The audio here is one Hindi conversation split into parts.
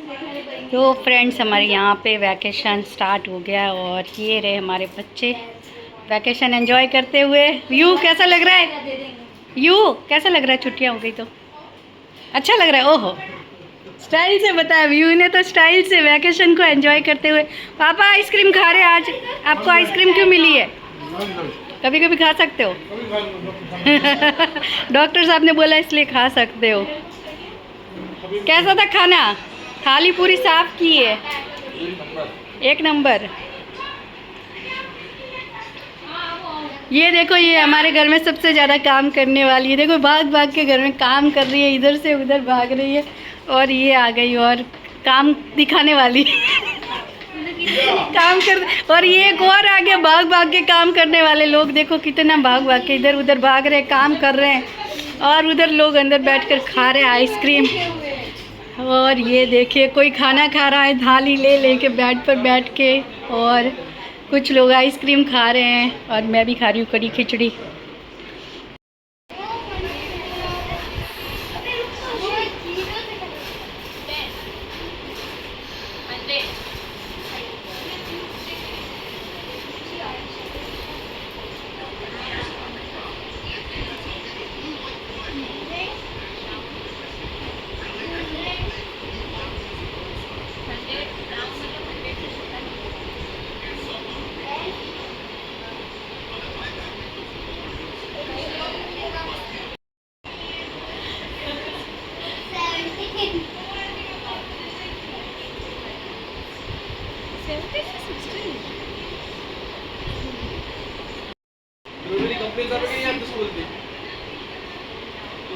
तो फ्रेंड्स हमारे यहाँ पे वैकेशन स्टार्ट हो गया और ये रहे हमारे बच्चे वैकेशन एंजॉय करते हुए। यू कैसा लग रहा है? यू कैसा लग रहा है? छुट्टियाँ हो गई तो अच्छा लग रहा है। ओहो, स्टाइल से बताया व्यू ने तो, स्टाइल से वैकेशन को एंजॉय करते हुए। पापा आइसक्रीम खा रहे हैं आज। आपको आइसक्रीम क्यों मिली है? कभी कभी खा सकते हो। डॉक्टर साहब ने बोला इसलिए खा सकते हो। कैसा था खाना? थाली पूरी साफ की है? एक नंबर। ये देखो, ये हमारे घर में सबसे ज़्यादा काम करने वाली है। देखो भाग भाग के घर में काम कर रही है, इधर से उधर भाग रही है। और ये आ गई और काम दिखाने वाली। काम कर। और ये एक और आगे भाग भाग के काम करने वाले लोग। देखो कितना भाग भाग के इधर उधर भाग रहे हैं, काम कर रहे हैं। और उधर लोग अंदर बैठकर खा रहे हैं आइसक्रीम। और ये देखिए कोई खाना खा रहा है थाली ले लेके बेड पर बैठ के। और कुछ लोग आइसक्रीम खा रहे हैं और मैं भी खा रही हूँ कड़ी खिचड़ी।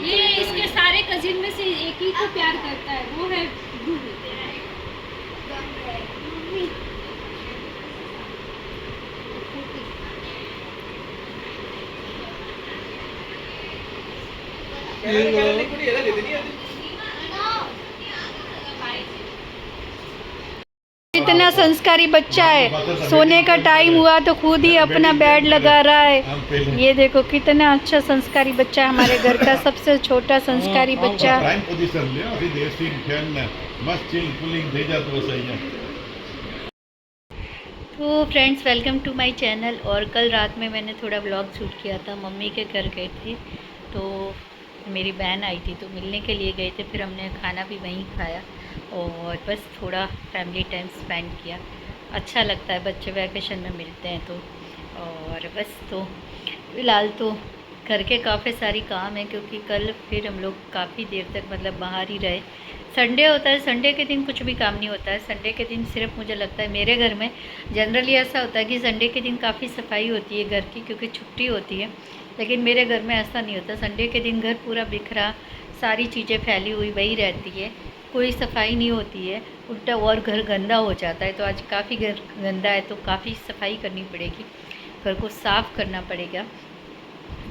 ये इसके सारे कजिन में से एक ही को प्यार करता है, वो है इतना संस्कारी बच्चा है। सोने का टाइम हुआ तो खुद ही अपना बेड लगा रहा है। ये देखो कितना अच्छा संस्कारी बच्चा है, हमारे घर का सबसे छोटा संस्कारी बच्चा। तो friends welcome to my channel. और कल रात में मैंने थोड़ा व्लॉग शूट किया था, मम्मी के घर गए थे तो मेरी बहन आई थी तो मिलने के लिए गए थे। फिर हमने खाना भी वहीं खाया और बस थोड़ा फैमिली टाइम स्पेंड किया। अच्छा लगता है, बच्चे वैकेशन में मिलते हैं तो। और बस तो फ़िलहाल तो घर के काफ़ी सारी काम है क्योंकि कल फिर हम लोग काफ़ी देर तक मतलब बाहर ही रहे। संडे होता है, संडे के दिन कुछ भी काम नहीं होता है। संडे के दिन सिर्फ मुझे लगता है मेरे घर में जनरली ऐसा होता है कि संडे के दिन काफ़ी सफाई होती है घर की क्योंकि छुट्टी होती है। लेकिन मेरे घर में ऐसा नहीं होता। संडे के दिन घर पूरा बिखरा, सारी चीज़ें फैली हुई वही रहती है, कोई सफाई नहीं होती है, उल्टा और घर गंदा हो जाता है। तो आज काफ़ी घर गंदा है तो काफ़ी सफाई करनी पड़ेगी, घर को साफ़ करना पड़ेगा।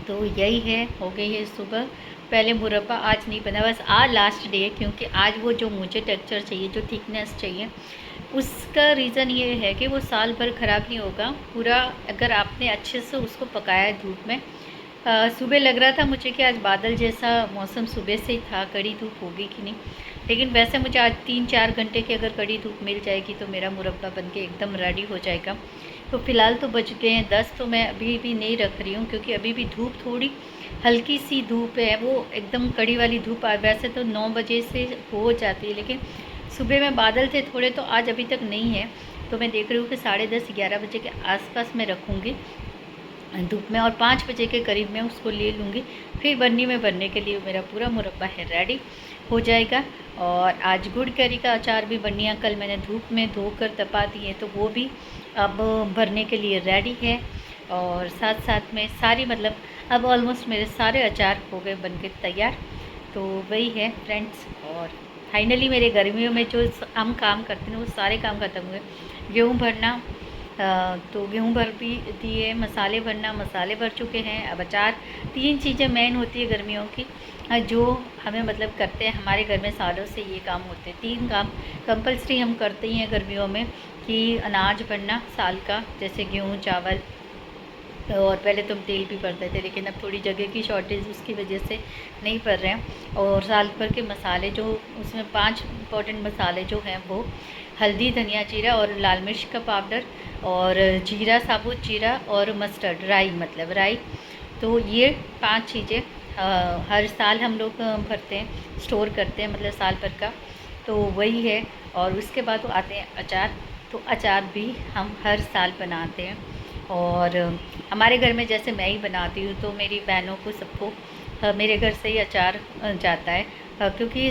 तो यही है, हो गई है सुबह। पहले मुरब्बा आज नहीं बना, बस आज लास्ट डे है क्योंकि आज वो जो मुझे टेक्सचर चाहिए, जो थिकनेस चाहिए, उसका रीज़न ये है कि वो साल भर ख़राब नहीं होगा पूरा अगर आपने अच्छे से उसको पकाया है धूप में। सुबह लग रहा था मुझे कि आज बादल जैसा मौसम सुबह से ही था, कड़ी धूप होगी कि नहीं। लेकिन वैसे मुझे आज 3-4 घंटे की अगर कड़ी धूप मिल जाएगी तो मेरा मुरब्बा बनके एकदम रेडी हो जाएगा। तो फ़िलहाल तो बज गए हैं 10, तो मैं अभी भी नहीं रख रही हूँ क्योंकि अभी भी धूप थोड़ी हल्की सी धूप है, वो एकदम कड़ी वाली धूप। वैसे तो 9 बजे से हो जाती है लेकिन सुबह में बादल थे थोड़े तो आज अभी तक नहीं है। तो मैं देख रही हूँ कि 10:30-11 बजे के आसपास मैं रखूँगी धूप में और 5 बजे के करीब मैं उसको ले लूँगी। फिर बन्नी में भरने के लिए मेरा पूरा मुरब्बा है रेडी हो जाएगा। और आज गुड़ कैरी का अचार भी बन्नियाँ कल मैंने धूप में धोकर तपा दी है तो वो भी अब भरने के लिए रेडी है। और साथ साथ में सारी मतलब अब ऑलमोस्ट मेरे सारे अचार हो गए बनके तैयार। तो वही है फ्रेंड्स। और फाइनली मेरे गर्मियों में जो हम काम करते हैं वो सारे काम खत्म हुए। गेहूँ भरना तो गेहूँ भर भी दिए, मसाले भरना मसाले भर चुके हैं। अब अचार, 3 चीज़ें मेन होती है गर्मियों की जो हमें मतलब करते हैं हमारे घर में सालों से ये काम होते हैं। 3 काम कंपलसरी हम करते ही हैं गर्मियों में कि अनाज भरना साल का, जैसे गेहूँ चावल और पहले तो हम तेल भी भरते थे, लेकिन अब थोड़ी जगह की शॉर्टेज उसकी वजह से नहीं भर रहे हैं। और साल भर के मसाले जो उसमें 5 इम्पॉर्टेंट मसाले जो हैं वो हल्दी, धनिया, जीरा और लाल मिर्च का पाउडर और जीरा, साबुत जीरा और मस्टर्ड, राई, मतलब राई। तो ये 5 चीज़ें हर साल हम लोग भरते हैं, स्टोर करते हैं, मतलब साल भर का। तो वही है। और उसके बाद वो आते हैं अचार। तो अचार भी हम हर साल बनाते हैं। और हमारे घर में जैसे मैं ही बनाती हूँ, तो मेरी बहनों को सबको मेरे घर से ही अचार जाता है। क्योंकि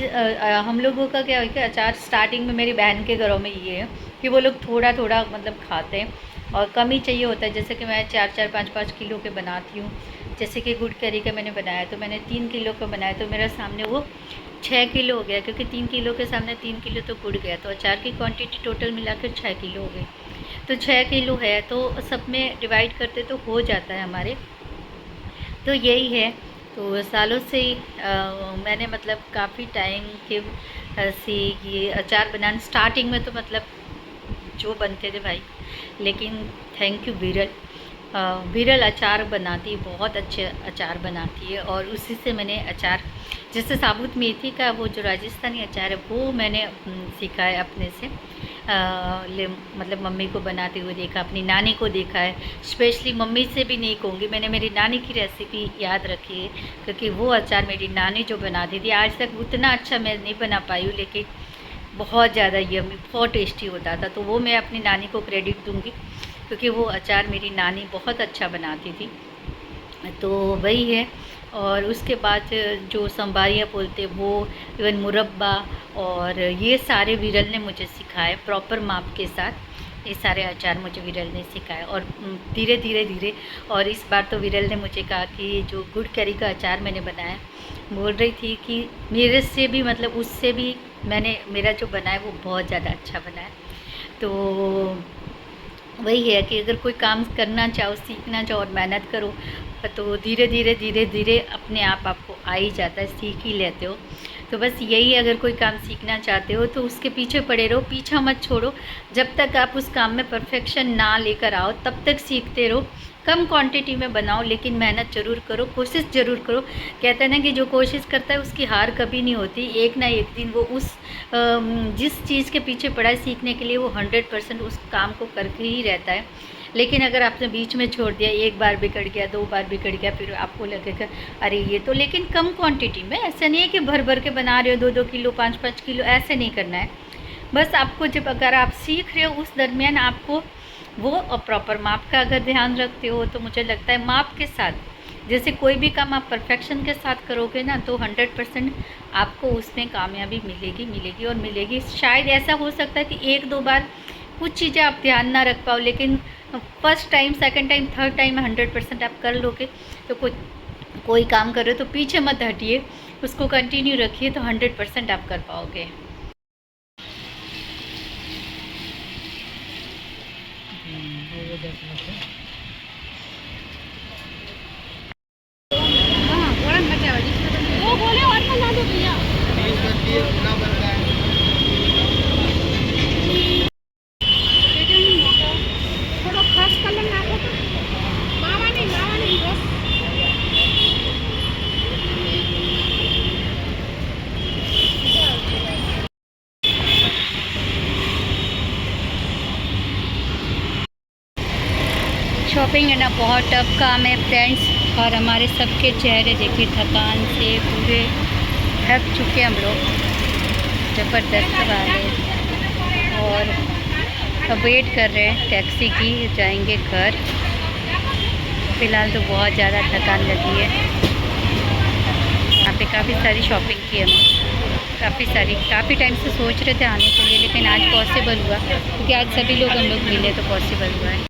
हम लोगों का क्या है कि अचार स्टार्टिंग में मेरी बहन के घरों में ये है कि वो लोग थोड़ा थोड़ा मतलब खाते हैं और कम ही चाहिए होता है। जैसे कि मैं 4-4, 5-5 किलो के बनाती हूँ। जैसे कि गुड़ करी का मैंने बनाया तो मैंने 3 किलो का बनाया, तो मेरे सामने वो 6 किलो हो गया, क्योंकि 3 किलो के सामने 3 किलो तो गुड़ गया, तो अचार की क्वांटिटी टोटल मिलाकर 6 किलो हो गई। तो 6 किलो है तो सब में डिवाइड करते तो हो जाता है हमारे। तो यही है। तो सालों से ही मैंने मतलब काफ़ी टाइम के से ये अचार बनाना, स्टार्टिंग में तो मतलब जो बनते थे भाई, लेकिन थैंक यू विरल। विरल अचार बनाती है, बहुत अच्छे अचार बनाती है। और उसी से मैंने अचार, जैसे साबुत मेथी का वो जो राजस्थानी अचार है वो मैंने सीखा है अपने से। मतलब मम्मी को बनाते हुए देखा, अपनी नानी को देखा है। स्पेशली मम्मी से भी नहीं कहूँगी, मैंने मेरी नानी की रेसिपी याद रखी है, क्योंकि वो अचार मेरी नानी जो बनाती थी, आज तक उतना अच्छा मैं नहीं बना पाई हूँ, लेकिन बहुत ज़्यादा यम्मी, बहुत टेस्टी होता था। तो वो मैं अपनी नानी को क्रेडिट दूँगी, क्योंकि वो अचार मेरी नानी बहुत अच्छा बनाती थी। तो वही है। और उसके बाद जो संबारियाँ बोलते वो, इवन मुरब्बा, और ये सारे विरल ने मुझे सिखाए प्रॉपर माप के साथ। ये सारे अचार मुझे विरल ने सिखाए। और धीरे धीरे धीरे, और इस बार तो विरल ने मुझे कहा कि जो गुड़ करी का अचार मैंने बनाया, बोल रही थी कि मेरे से भी मतलब उससे भी मेरा जो बना है वो बहुत ज़्यादा अच्छा बना है। तो वही है कि अगर कोई काम करना चाहो, सीखना चाहो और मेहनत करो, तो धीरे धीरे धीरे धीरे अपने आप आपको आ ही जाता है, सीख ही लेते हो। तो बस यही है, अगर कोई काम सीखना चाहते हो तो उसके पीछे पड़े रहो, पीछा मत छोड़ो। जब तक आप उस काम में परफेक्शन ना लेकर आओ तब तक सीखते रहो। कम क्वांटिटी में बनाओ, लेकिन मेहनत ज़रूर करो, कोशिश ज़रूर करो। कहते हैं ना कि जो कोशिश करता है उसकी हार कभी नहीं होती। एक ना एक दिन वो उस जिस चीज़ के पीछे पड़ा है सीखने के लिए, वो 100% उस काम को करके ही रहता है। लेकिन अगर आपने बीच में छोड़ दिया, एक बार बिगड़ गया, 2 बार बिगड़ गया, फिर आपको लगेगा अरे ये तो, लेकिन कम क्वांटिटी में, ऐसा नहीं है कि भर भर के बना रहे हो 2-2 किलो, 5-5 किलो, ऐसे नहीं करना है। बस आपको जब, अगर आप सीख रहे हो उस दरमियान आपको वो प्रॉपर माप का अगर ध्यान रखते हो, तो मुझे लगता है माप के साथ, जैसे कोई भी काम आप परफेक्शन के साथ करोगे ना, तो 100% आपको उसमें कामयाबी मिलेगी, मिलेगी और मिलेगी। शायद ऐसा हो सकता है कि 1-2 बार कुछ चीज़ें आप ध्यान ना रख पाओ, लेकिन first time, second time, third time में 100% आप कर लोगे। तो कोई काम कर रहे हो तो पीछे मत हटिए, उसको कंटिन्यू रखिए, तो 100% आप कर पाओगे। हाँ, गरम बचा हुआ है, जिसमें तो वो बोले और बना दो भैया। बेटे नहीं मोटा, थोड़ा खास कलर नाखो तो। मावा नहीं बस। शॉपिंग है ना बहुत टफ काम है फ्रेंड्स, और हमारे सबके चेहरे देखिए थकान से पूरे थक चुके हम लोग, ज़बरदस्त वाले। और अब वेट कर रहे हैं टैक्सी की, जाएंगे घर। फ़िलहाल तो बहुत ज़्यादा थकान लगी है। यहाँ पे काफ़ी सारी शॉपिंग की हमने, काफ़ी टाइम से सोच रहे थे आने के लिए, लेकिन आज पॉसिबल हुआ, क्योंकि आज सभी लोग हम लोग मिले तो पॉसिबल हुआ है।